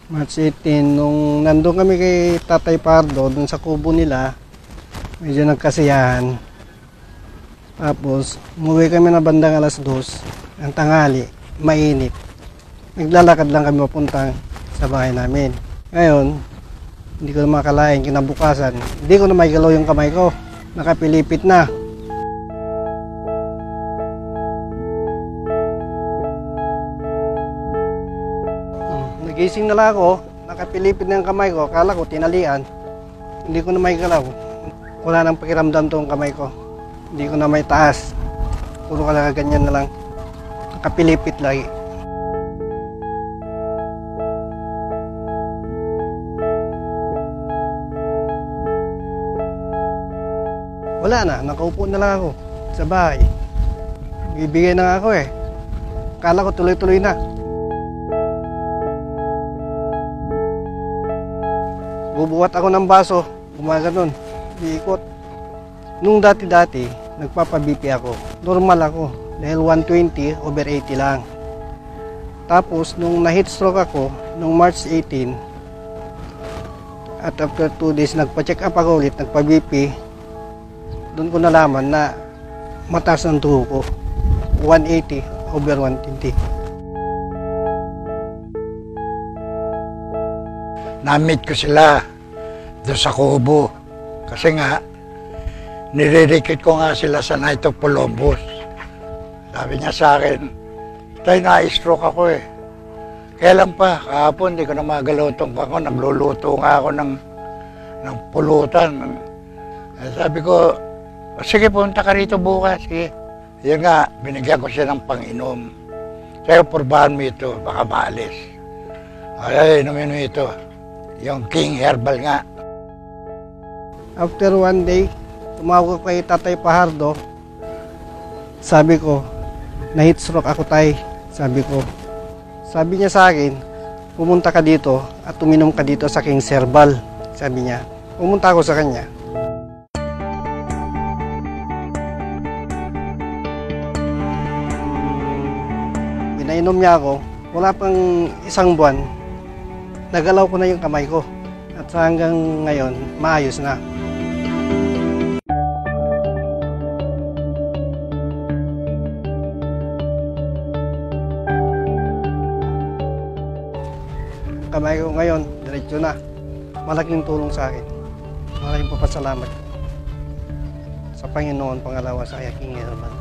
March 18, nung nandun kami kay Tatay Pardo, dun sa kubo nila, medyo nagkasiyahan. Tapos, umuwi kami na bandang alas 2, ang tanghali, mainit. Naglalakad lang kami papuntang sa bahay namin. Ngayon, hindi ko na makalain, kinabukasan, hindi ko na maigalaw yung kamay ko. Nakapilipit na. Nagising na lang ako, nakapilipit na yung kamay ko, akala ko tinalian. Hindi ko na maigalaw. Wala nang pakiramdam tong kamay ko. Hindi ko na may taas. Puro ka ganyan na lang. Nakapilipit lagi. Wala na, nakaupo na lang ako sa bahay. Bibigay na nga ako eh. Akala ko tuloy-tuloy na. Bubuhat ako ng baso, gumaganon, iikot. Nung dati-dati, nagpapa-BP ako. Normal ako, dahil 120/80 lang. Tapos, nung na-heat stroke ako, nung March 18, at after 2 days, nagpa-check up ako ulit, nagpa-BP. Doon ko nalaman na mataas ng dugo ko, 180/120. Na-meet ko sila doon sa kubo. Kasi nga, nire-recruit ko nga sila sa Night of Columbus. Sabi niya sa akin, tayo na-stroke ako eh. Kaya lang pa, kahapon hindi ko na magalaw itong ako. Nagluluto nga ako ng pulutan. Sabi ko, sige, punta ka rito bukas. Sige. Yun nga, binigyan ko siya ng pang-inom. Sabi ko, purbahan mo ito, baka maalis. Ay, inumin mo ito. Yung King Herbal nga. After 1 day, tumawag ko kay Tatay Pahardo. Sabi ko, na-heat stroke ako tay. Sabi ko. Sabi niya sa akin, pumunta ka dito at uminom ka dito sa King Herbal. Sabi niya. Pumunta ako sa kanya. Pinainom niya ako. Wala pang isang buwan. Nagalaw ko na yung kamay ko at hanggang ngayon, maayos na. Kamay ko ngayon, diretso na. Malaking tulong sa akin. Malaking papasalamat sa Panginoon, pangalawa sa King Herbal.